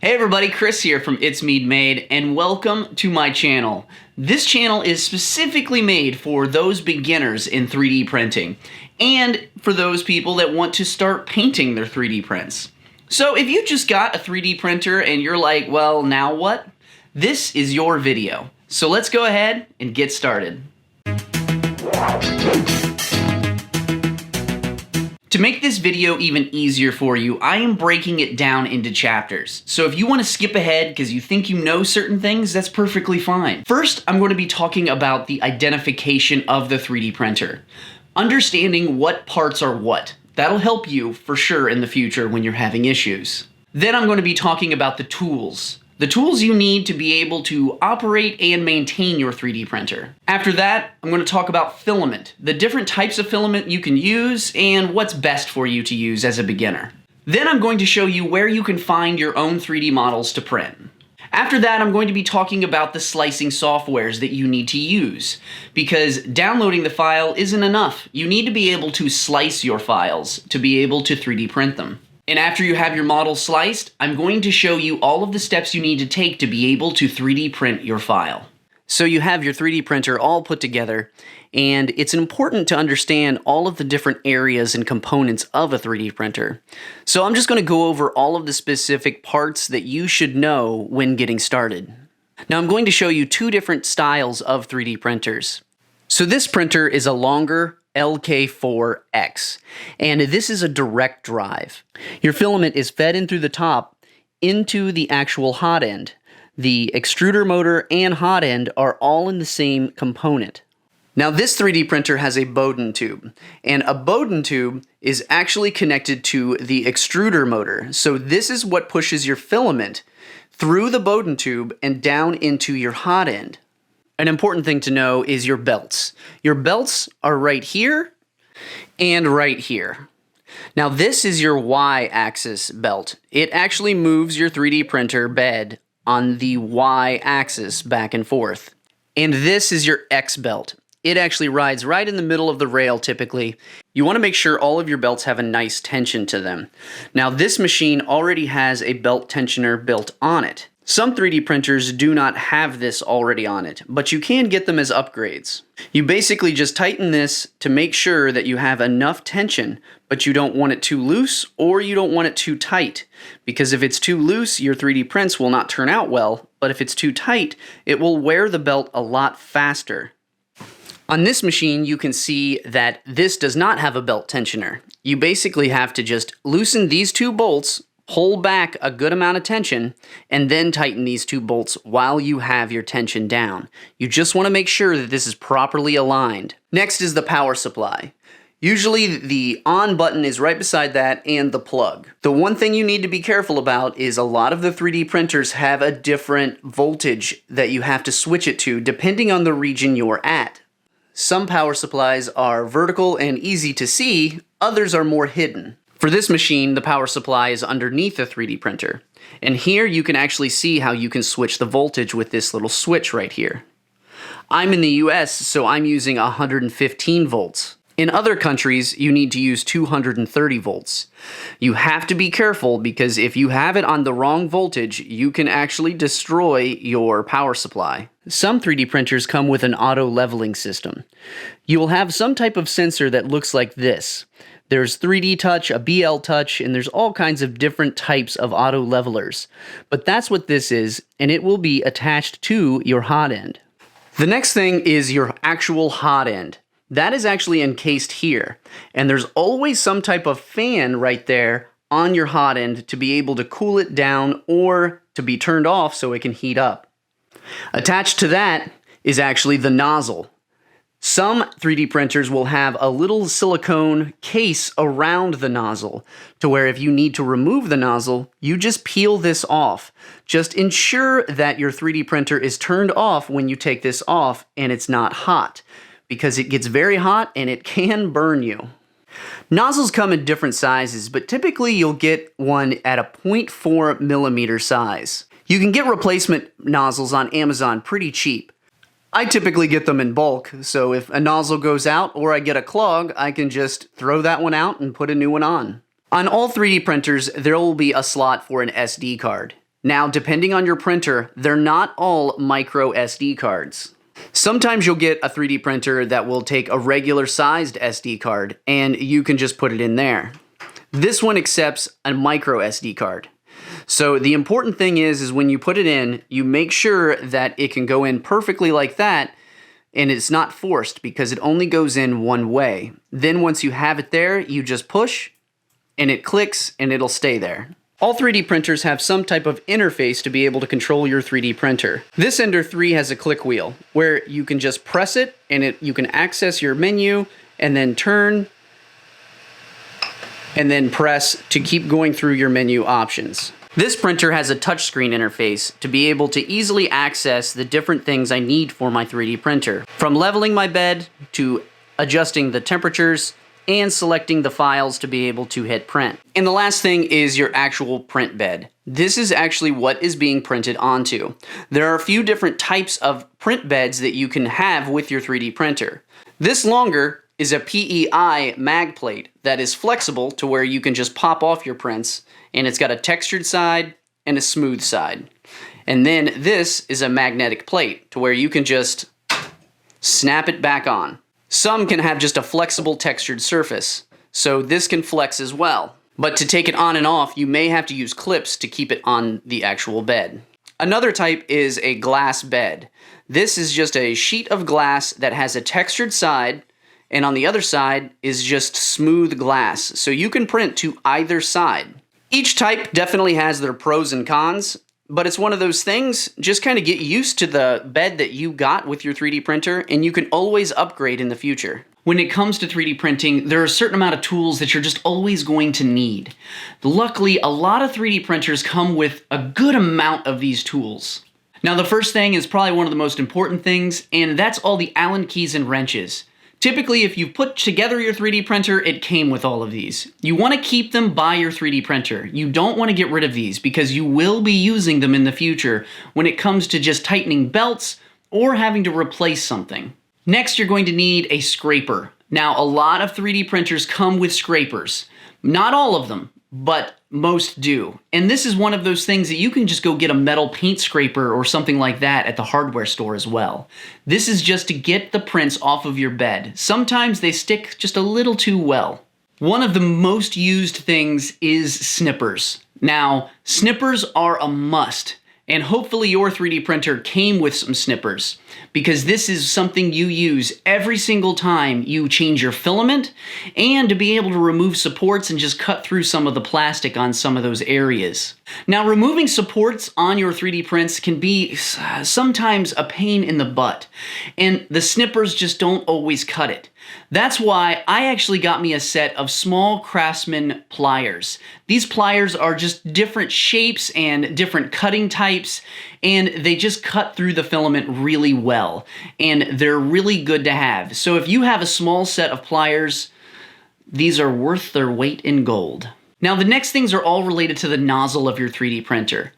Hey everybody, Chris here from It's Mead Made, and welcome to my channel. This channel is specifically made for those beginners in 3D printing, and for those people that want to start painting their 3D prints. So if you just got a 3D printer and you're like, well, now what? This is your video. So let's go ahead and get started. To make this video even easier for you, I am breaking it down into chapters. So if you want to skip ahead because you think you know certain things, that's perfectly fine. First, I'm going to be talking about the identification of the 3D printer. Understanding what parts are what. That'll help you for sure in the future when you're having issues. Then I'm going to be talking about the tools. The tools you need to be able to operate and maintain your 3D printer. After that, I'm going to talk about filament, the different types of filament you can use, and what's best for you to use as a beginner. Then I'm going to show you where you can find your own 3D models to print. After that, I'm going to be talking about the slicing softwares that you need to use, because downloading the file isn't enough. You need to be able to slice your files to be able to 3D print them. And after you have your model sliced, I'm going to show you all of the steps you need to take to be able to 3D print your file. So you have your 3D printer all put together, and it's important to understand all of the different areas and components of a 3D printer. So I'm just going to go over all of the specific parts that you should know when getting started. Now I'm going to show you two different styles of 3D printers. So this printer is a longer LK4X, and this is a direct drive. Your filament is fed in through the top into the actual hot end. The extruder motor and hot end are all in the same component. Now this 3D printer has a Bowden tube, and a Bowden tube is actually connected to the extruder motor. So this is what pushes your filament through the Bowden tube and down into your hot end. An important thing to know is your belts. Your belts are right here and right here. Now this is your Y-axis belt. It actually moves your 3D printer bed on the Y-axis back and forth. And this is your X belt. It actually rides right in the middle of the rail typically. You want to make sure all of your belts have a nice tension to them. Now this machine already has a belt tensioner built on it. Some 3D printers do not have this already on it, but you can get them as upgrades. You basically just tighten this to make sure that you have enough tension, but you don't want it too loose or you don't want it too tight. Because if it's too loose, your 3D prints will not turn out well, but if it's too tight, it will wear the belt a lot faster. On this machine, you can see that this does not have a belt tensioner. You basically have to just loosen these two bolts, hold back a good amount of tension, and then tighten these two bolts while you have your tension down. You just want to make sure that this is properly aligned. Next is the power supply. Usually the on button is right beside that and the plug. The one thing you need to be careful about is a lot of the 3D printers have a different voltage that you have to switch it to depending on the region you're at. Some power supplies are vertical and easy to see, others are more hidden. For this machine, the power supply is underneath the 3D printer. And here you can actually see how you can switch the voltage with this little switch right here. I'm in the US, so I'm using 115 volts. In other countries, you need to use 230 volts. You have to be careful because if you have it on the wrong voltage, you can actually destroy your power supply. Some 3D printers come with an auto leveling system. You will have some type of sensor that looks like this. There's 3D Touch, a BL Touch, and there's all kinds of different types of auto levelers. But that's what this is, and it will be attached to your hot end. The next thing is your actual hot end. That is actually encased here, and there's always some type of fan right there on your hot end to be able to cool it down or to be turned off so it can heat up. Attached to that is actually the nozzle. Some 3D printers will have a little silicone case around the nozzle to where if you need to remove the nozzle, you just peel this off. Just ensure that your 3D printer is turned off when you take this off and it's not hot, because it gets very hot and it can burn you. Nozzles come in different sizes, but typically you'll get one at a 0.4 millimeter size. You can get replacement nozzles on Amazon pretty cheap. I typically get them in bulk, so if a nozzle goes out or I get a clog, I can just throw that one out and put a new one on. On all 3D printers, there will be a slot for an SD card. Now, depending on your printer, they're not all micro SD cards. Sometimes you'll get a 3D printer that will take a regular sized SD card and you can just put it in there. This one accepts a micro SD card. So the important thing is when you put it in, you make sure that it can go in perfectly like that and it's not forced because it only goes in one way. Then once you have it there, you just push and it clicks and it'll stay there. All 3D printers have some type of interface to be able to control your 3D printer. This Ender 3 has a click wheel where you can just press it and you can access your menu and then turn and then press to keep going through your menu options. This printer has a touchscreen interface to be able to easily access the different things I need for my 3D printer. From leveling my bed to adjusting the temperatures and selecting the files to be able to hit print. And the last thing is your actual print bed. This is actually what is being printed onto. There are a few different types of print beds that you can have with your 3D printer. This longer is a PEI mag plate that is flexible to where you can just pop off your prints, and it's got a textured side and a smooth side. And then this is a magnetic plate to where you can just snap it back on. Some can have just a flexible textured surface, so this can flex as well. But to take it on and off, you may have to use clips to keep it on the actual bed. Another type is a glass bed. This is just a sheet of glass that has a textured side, and on the other side is just smooth glass, so you can print to either side. Each type definitely has their pros and cons, but it's one of those things, just kind of get used to the bed that you got with your 3D printer, and you can always upgrade in the future. When it comes to 3D printing, there are a certain amount of tools that you're just always going to need. Luckily, a lot of 3D printers come with a good amount of these tools. Now, the first thing is probably one of the most important things, and that's all the Allen keys and wrenches. Typically, if you put together your 3D printer, it came with all of these. You want to keep them by your 3D printer. You don't want to get rid of these because you will be using them in the future when it comes to just tightening belts or having to replace something. Next, you're going to need a scraper. Now, a lot of 3D printers come with scrapers. Not all of them, but most do. And this is one of those things that you can just go get a metal paint scraper or something like that at the hardware store as well. This is just to get the prints off of your bed. Sometimes they stick just a little too well. One of the most used things is snippers. Now, snippers are a must. And hopefully your 3D printer came with some snippers, because this is something you use every single time you change your filament, and to be able to remove supports and just cut through some of the plastic on some of those areas. Now, removing supports on your 3D prints can be sometimes a pain in the butt, and the snippers just don't always cut it. That's why I actually got me a set of small Craftsman pliers. These pliers are just different shapes and different cutting types, and they just cut through the filament really well, and they're really good to have. So if you have a small set of pliers, these are worth their weight in gold. Now, the next things are all related to the nozzle of your 3D printer.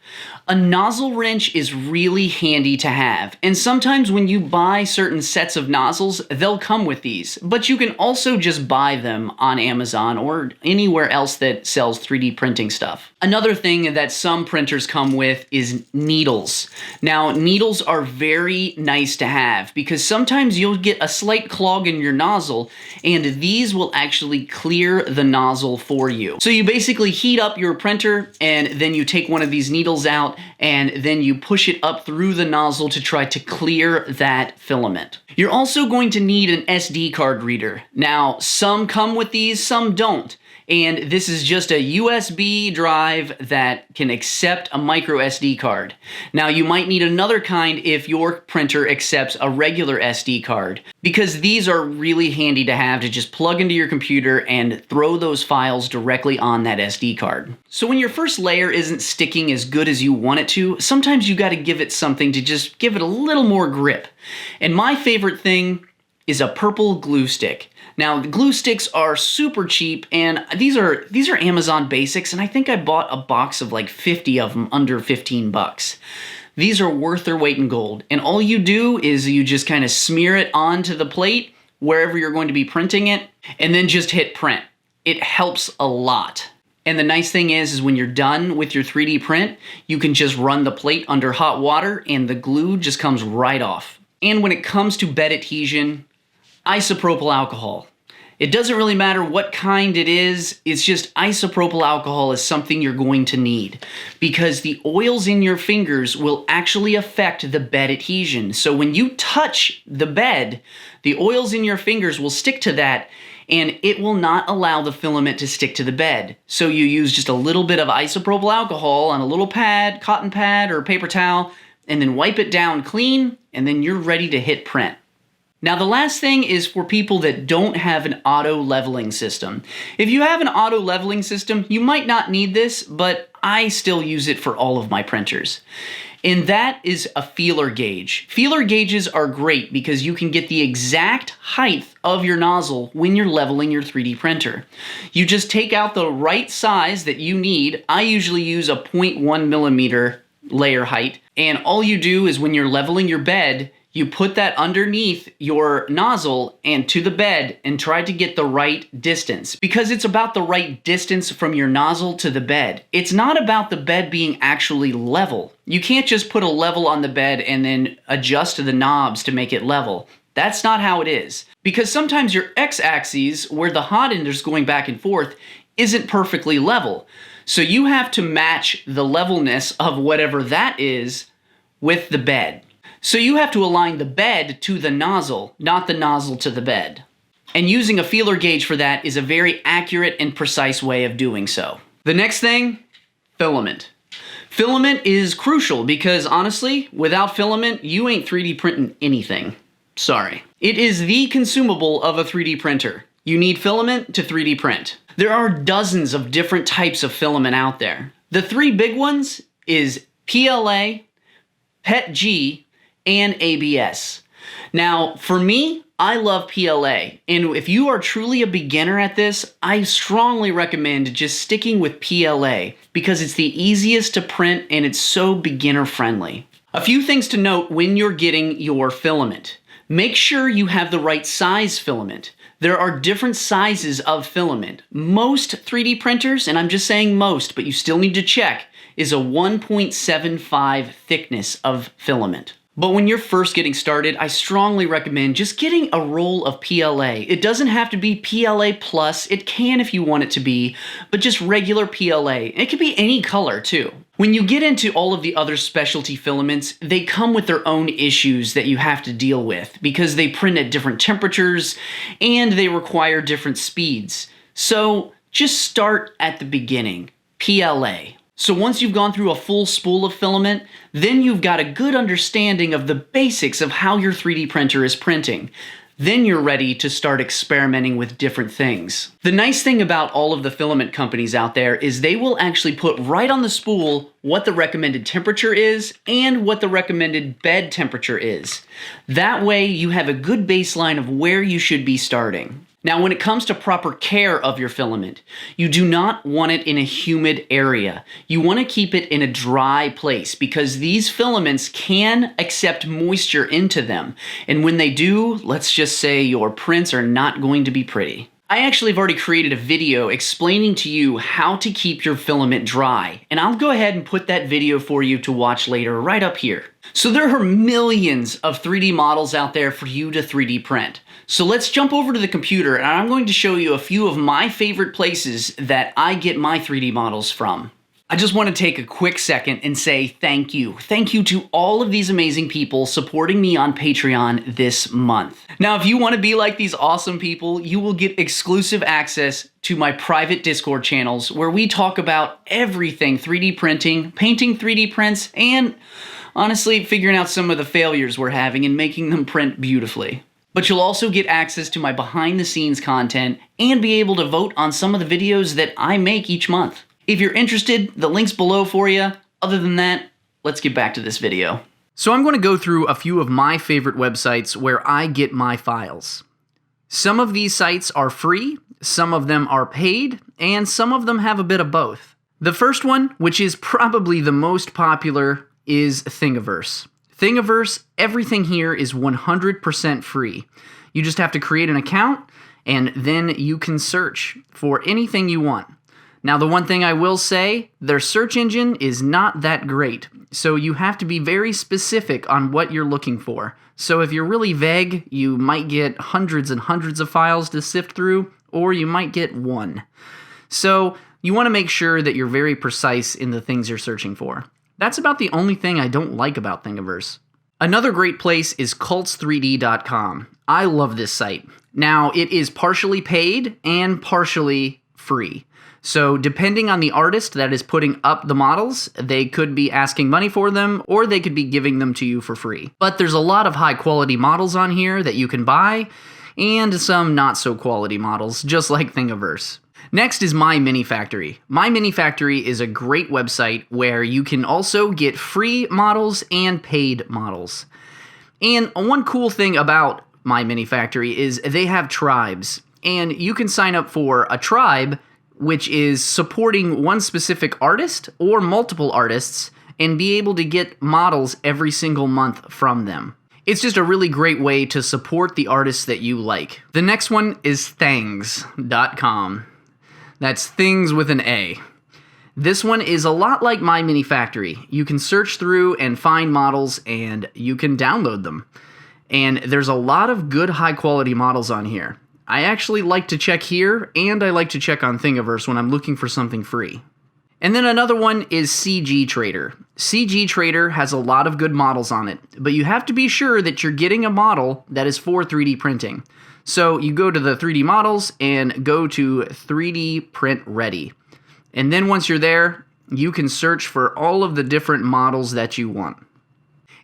A nozzle wrench is really handy to have, and sometimes when you buy certain sets of nozzles, they'll come with these, but you can also just buy them on Amazon or anywhere else that sells 3D printing stuff. Another thing that some printers come with is needles. Now, needles are very nice to have because sometimes you'll get a slight clog in your nozzle, and these will actually clear the nozzle for you. So you basically heat up your printer, and then you take one of these needles out, and then you push it up through the nozzle to try to clear that filament. You're also going to need an SD card reader. Now, some come with these, some don't. And this is just a USB drive that can accept a micro SD card. Now, you might need another kind if your printer accepts a regular SD card, because these are really handy to have to just plug into your computer and throw those files directly on that SD card. So when your first layer isn't sticking as good as you want it to, sometimes you got to give it something to just give it a little more grip. And my favorite thing is a purple glue stick. Now, the glue sticks are super cheap, and these are Amazon basics, and I think I bought a box of like 50 of them under 15 bucks. These are worth their weight in gold, and all you do is you just kind of smear it onto the plate wherever you're going to be printing it, and then just hit print. It helps a lot. And the nice thing is when you're done with your 3D print, you can just run the plate under hot water and the glue just comes right off. And when it comes to bed adhesion, isopropyl alcohol. It doesn't really matter what kind it is, it's just isopropyl alcohol is something you're going to need because the oils in your fingers will actually affect the bed adhesion. So when you touch the bed, the oils in your fingers will stick to that and it will not allow the filament to stick to the bed. So you use just a little bit of isopropyl alcohol on a little pad, cotton pad or paper towel, and then wipe it down clean, and then you're ready to hit print. Now the last thing is for people that don't have an auto leveling system. If you have an auto leveling system, you might not need this, but I still use it for all of my printers. And that is a feeler gauge. Feeler gauges are great because you can get the exact height of your nozzle when you're leveling your 3D printer. You just take out the right size that you need. I usually use a 0.1 millimeter layer height, and all you do is when you're leveling your bed, you put that underneath your nozzle and to the bed and try to get the right distance because it's about the right distance from your nozzle to the bed. It's not about the bed being actually level. You can't just put a level on the bed and then adjust the knobs to make it level. That's not how it is. Because sometimes your x-axis, where the hot end is going back and forth, isn't perfectly level. So you have to match the levelness of whatever that is with the bed. So you have to align the bed to the nozzle, not the nozzle to the bed. And using a feeler gauge for that is a very accurate and precise way of doing so. The next thing, filament. Filament is crucial because honestly, without filament, you ain't 3D printing anything. Sorry. It is the consumable of a 3D printer. You need filament to 3D print. There are dozens of different types of filament out there. The three big ones is PLA, PETG, and ABS. Now, for me, I love PLA, and if you are truly a beginner at this, I strongly recommend just sticking with PLA because it's the easiest to print and it's so beginner friendly. A few things to note when you're getting your filament. Make sure you have the right size filament. There are different sizes of filament. Most 3D printers, and I'm just saying most, but you still need to check, is a 1.75 thickness of filament. But when you're first getting started, I strongly recommend just getting a roll of PLA. It doesn't have to be PLA plus, it can if you want it to be, but just regular PLA. It could be any color too. When you get into all of the other specialty filaments, they come with their own issues that you have to deal with because they print at different temperatures and they require different speeds. So just start at the beginning, PLA. So once you've gone through a full spool of filament, then you've got a good understanding of the basics of how your 3D printer is printing. Then you're ready to start experimenting with different things. The nice thing about all of the filament companies out there is they will actually put right on the spool what the recommended temperature is and what the recommended bed temperature is. That way you have a good baseline of where you should be starting. Now, when it comes to proper care of your filament, you do not want it in a humid area. You want to keep it in a dry place because these filaments can accept moisture into them. And when they do, let's just say your prints are not going to be pretty. I actually have already created a video explaining to you how to keep your filament dry, and I'll go ahead and put that video for you to watch later right up here. So there are millions of 3D models out there for you to 3D print. So let's jump over to the computer and I'm going to show you a few of my favorite places that I get my 3D models from. I just want to take a quick second and say thank you. Thank you to all of these amazing people supporting me on Patreon this month. Now, if you want to be like these awesome people, you will get exclusive access to my private Discord channels where we talk about everything 3D printing, painting 3D prints, and honestly, figuring out some of the failures we're having and making them print beautifully. But you'll also get access to my behind-the-scenes content and be able to vote on some of the videos that I make each month. If you're interested, the link's below for you. Other than that, let's get back to this video. So I'm going to go through a few of my favorite websites where I get my files. Some of these sites are free, some of them are paid, and some of them have a bit of both. The first one, which is probably the most popular, is Thingiverse. Thingiverse, everything here is 100% free. You just have to create an account, and then you can search for anything you want. Now, the one thing I will say, their search engine is not that great, so you have to be very specific on what you're looking for. So if you're really vague, you might get hundreds and hundreds of files to sift through, or you might get one. So you want to make sure that you're very precise in the things you're searching for. That's about the only thing I don't like about Thingiverse. Another great place is cults3d.com. I love this site. Now, it is partially paid and partially free. So depending on the artist that is putting up the models, they could be asking money for them, or they could be giving them to you for free. But there's a lot of high quality models on here that you can buy, and some not so quality models, just like Thingiverse. Next is My Mini Factory. My Mini Factory is a great website where you can also get free models and paid models. And one cool thing about My Mini Factory is they have tribes, and you can sign up for a tribe which is supporting one specific artist or multiple artists and be able to get models every single month from them. It's just a really great way to support the artists that you like. The next one is Thangs.com. That's things with an A. This one is a lot like My Mini Factory. You can search through and find models, and you can download them. And there's a lot of good high quality models on here. I actually like to check here, and I like to check on Thingiverse when I'm looking for something free. And then another one is CG Trader. CG Trader has a lot of good models on it, but you have to be sure that you're getting a model that is for 3D printing. So you go to the 3D models and go to 3D Print Ready. And then once you're there, you can search for all of the different models that you want.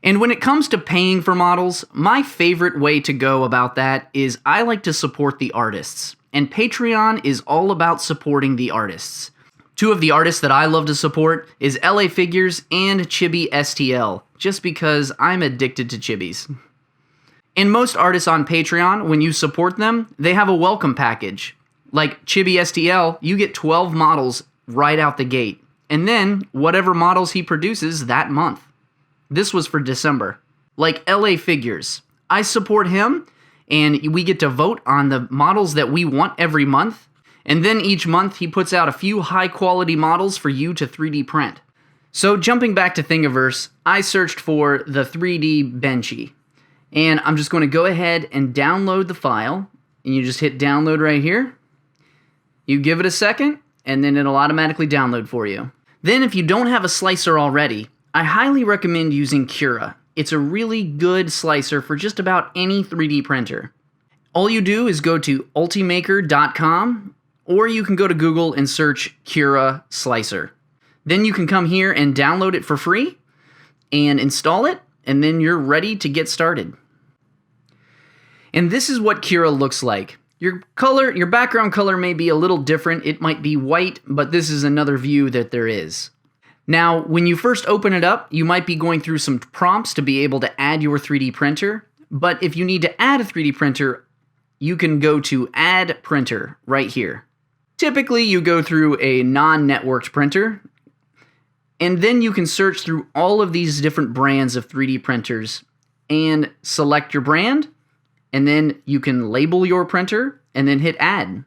And when it comes to paying for models, my favorite way to go about that is I like to support the artists. And Patreon is all about supporting the artists. Two of the artists that I love to support is LA Figures and Chibi STL, just because I'm addicted to chibis. And most artists on Patreon, when you support them, they have a welcome package. Like Chibi STL, you get 12 models right out the gate. And then whatever models he produces that month. This was for December. Like LA Figures. I support him, and we get to vote on the models that we want every month. And then each month he puts out a few high quality models for you to 3D print. So jumping back to Thingiverse, I searched for the 3D Benchy. And I'm just going to go ahead and download the file. And you just hit download right here. You give it a second, and then it'll automatically download for you. Then if you don't have a slicer already, I highly recommend using Cura. It's a really good slicer for just about any 3D printer. All you do is go to ultimaker.com, or you can go to Google and search Cura Slicer. Then you can come here and download it for free and install it, and then you're ready to get started. And this is what Cura looks like. Your background color may be a little different. It might be white, but this is another view that there is. Now, when you first open it up, you might be going through some prompts to be able to add your 3D printer. But if you need to add a 3D printer, you can go to Add Printer right here. Typically, you go through a non-networked printer, and then you can search through all of these different brands of 3D printers and select your brand, and then you can label your printer and then hit Add.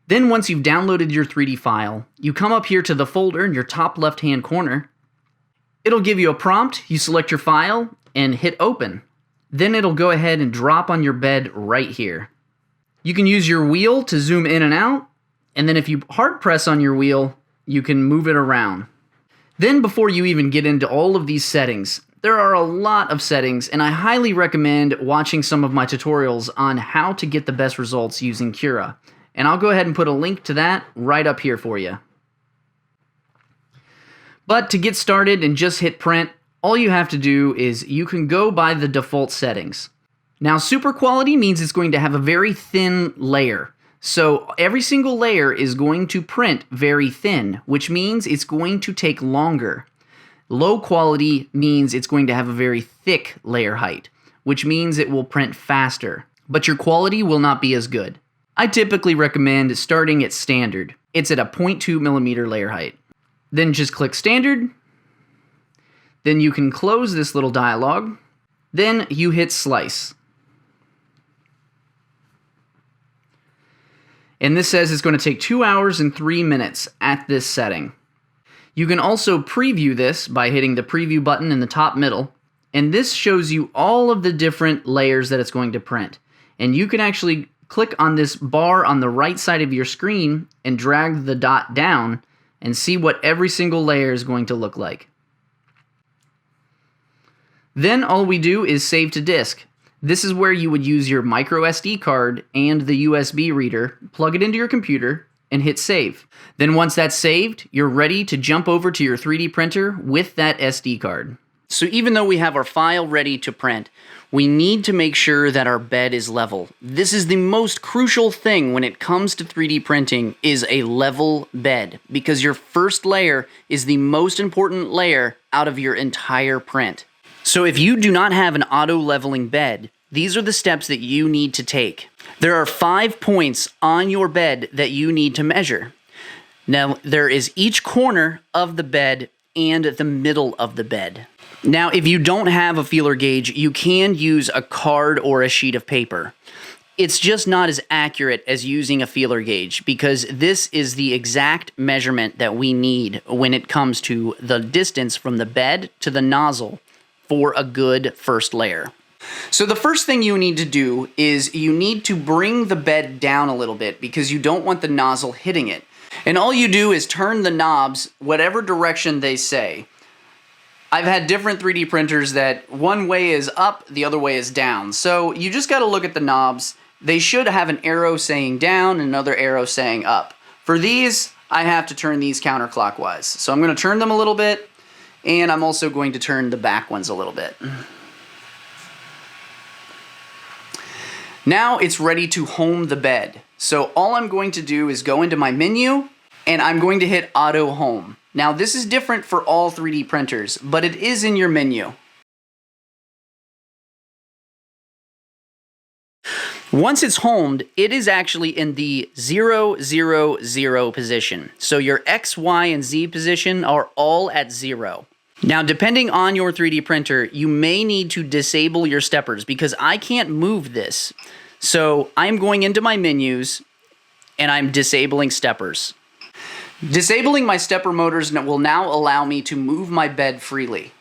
Then once you've downloaded your 3D file, you come up here to the folder in your top left-hand corner. It'll give you a prompt, you select your file, and hit Open. Then it'll go ahead and drop on your bed right here. You can use your wheel to zoom in and out, and then if you hard press on your wheel, you can move it around. Then before you even get into all of these settings, there are a lot of settings, and I highly recommend watching some of my tutorials on how to get the best results using Cura. And I'll go ahead and put a link to that right up here for you. But to get started and just hit print, all you have to do is you can go by the default settings. Now, super quality means it's going to have a very thin layer. So every single layer is going to print very thin, which means it's going to take longer. Low quality means it's going to have a very thick layer height, which means it will print faster, but your quality will not be as good. I typically recommend starting at standard. It's at a 0.2 millimeter layer height. Then just click standard. Then you can close this little dialog. Then you hit slice. And this says it's going to take 2 hours and 3 minutes at this setting. You can also preview this by hitting the preview button in the top middle, and this shows you all of the different layers that it's going to print. And you can actually click on this bar on the right side of your screen and drag the dot down and see what every single layer is going to look like. Then all we do is save to disk. This is where you would use your micro SD card and the USB reader, plug it into your computer, and hit save. Then once that's saved, you're ready to jump over to your 3D printer with that SD card. So even though we have our file ready to print, we need to make sure that our bed is level. This is the most crucial thing when it comes to 3D printing, is a level bed, because your first layer is the most important layer out of your entire print. So if you do not have an auto-leveling bed, these are the steps that you need to take. There are 5 points on your bed that you need to measure. Now, there is each corner of the bed and the middle of the bed. Now, if you don't have a feeler gauge, you can use a card or a sheet of paper. It's just not as accurate as using a feeler gauge, because this is the exact measurement that we need when it comes to the distance from the bed to the nozzle for a good first layer. So the first thing you need to do is you need to bring the bed down a little bit, because you don't want the nozzle hitting it. And all you do is turn the knobs whatever direction they say. I've had different 3D printers that one way is up, the other way is down. So you just got to look at the knobs. They should have an arrow saying down and another arrow saying up. For these, I have to turn these counterclockwise. So I'm going to turn them a little bit, and I'm also going to turn the back ones a little bit. Now it's ready to home the bed. So all I'm going to do is go into my menu, and I'm going to hit Auto Home. Now this is different for all 3D printers, but it is in your menu. Once it's homed, it is actually in the 0, 0, 0 position. So your X, Y, and Z position are all at 0. Now, depending on your 3D printer, you may need to disable your steppers, because I can't move this. So I'm going into my menus, and I'm disabling steppers. Disabling my stepper motors will now allow me to move my bed freely.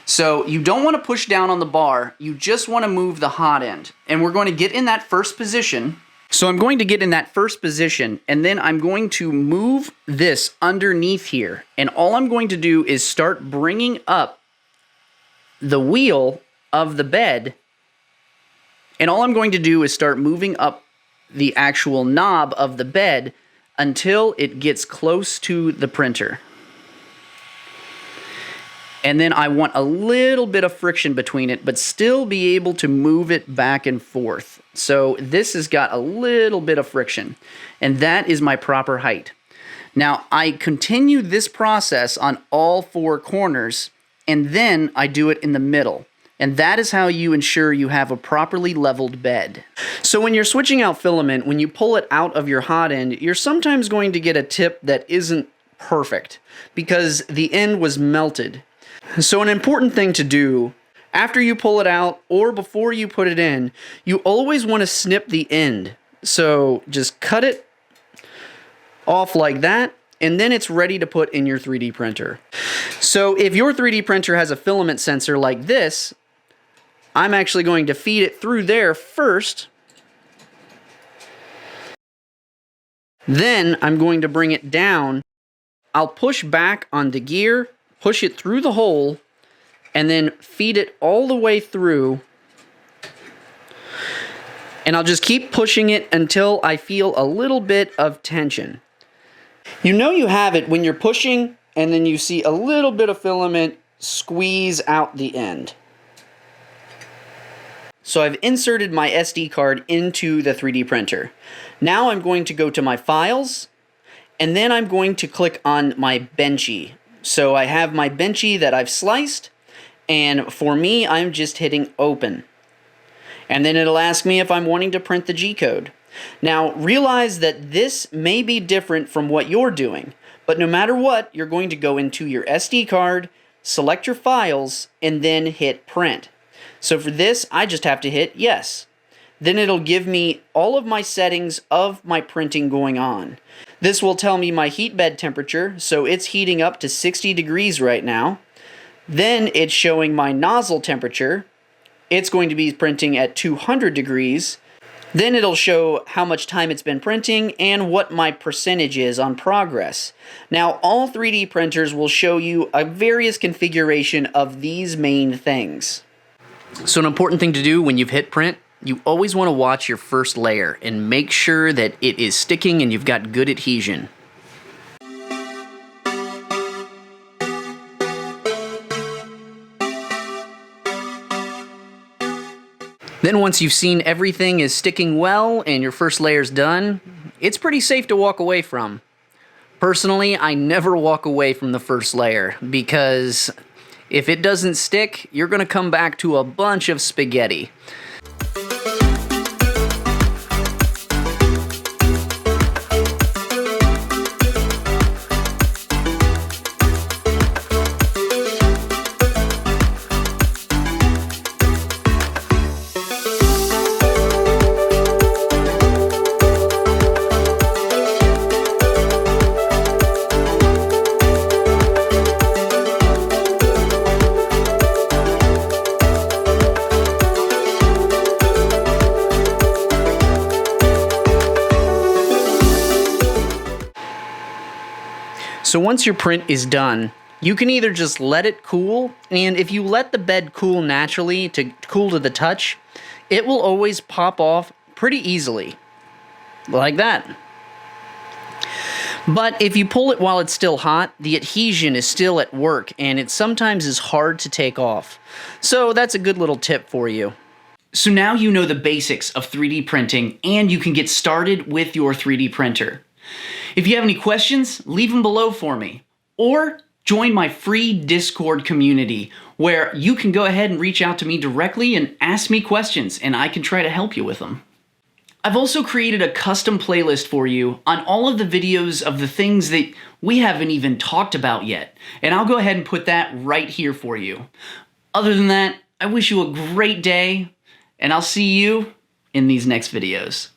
So you don't want to push down on the bar, you just want to move the hot end. And we're going to get in that first position. So I'm going to get in that first position, and then I'm going to move this underneath here. And all I'm going to do is start bringing up the wheel of the bed. And all I'm going to do is start moving up the actual knob of the bed until it gets close to the printer. And then I want a little bit of friction between it, but still be able to move it back and forth. So this has got a little bit of friction, and that is my proper height. Now I continue this process on all 4 corners, and then I do it in the middle. And that is how you ensure you have a properly leveled bed. So when you're switching out filament, when you pull it out of your hot end, you're sometimes going to get a tip that isn't perfect because the end was melted. So an important thing to do after you pull it out or before you put it in, you always want to snip the end. So just cut it off like that, and then it's ready to put in your 3D printer. So if your 3D printer has a filament sensor like this, I'm actually going to feed it through there first. Then I'm going to bring it down. I'll push back on the gear, push it through the hole, and then feed it all the way through. And I'll just keep pushing it until I feel a little bit of tension. You know you have it when you're pushing and then you see a little bit of filament squeeze out the end. So I've inserted my SD card into the 3D printer. Now I'm going to go to my files, and then I'm going to click on my Benchy. So I have my Benchy that I've sliced, and for me, I'm just hitting open. And then it'll ask me if I'm wanting to print the G-code. Now realize that this may be different from what you're doing, but no matter what, you're going to go into your SD card, select your files, and then hit print. So for this, I just have to hit yes. Then it'll give me all of my settings of my printing going on. This will tell me my heat bed temperature, so it's heating up to 60 degrees right now. Then it's showing my nozzle temperature. It's going to be printing at 200 degrees. Then it'll show how much time it's been printing and what my percentage is on progress. Now, all 3D printers will show you a various configuration of these main things. So an important thing to do when you've hit print, you always want to watch your first layer and make sure that it is sticking and you've got good adhesion. Then once you've seen everything is sticking well and your first layer's done, it's pretty safe to walk away from. Personally, I never walk away from the first layer because if it doesn't stick, you're going to come back to a bunch of spaghetti. So once your print is done, you can either just let it cool, and if you let the bed cool naturally to cool to the touch, it will always pop off pretty easily, like that. But if you pull it while it's still hot, the adhesion is still at work, and it sometimes is hard to take off. So that's a good little tip for you. So now you know the basics of 3D printing, and you can get started with your 3D printer. If you have any questions, leave them below for me. Or join my free Discord community where you can go ahead and reach out to me directly and ask me questions and I can try to help you with them. I've also created a custom playlist for you on all of the videos of the things that we haven't even talked about yet. And I'll go ahead and put that right here for you. Other than that, I wish you a great day and I'll see you in these next videos.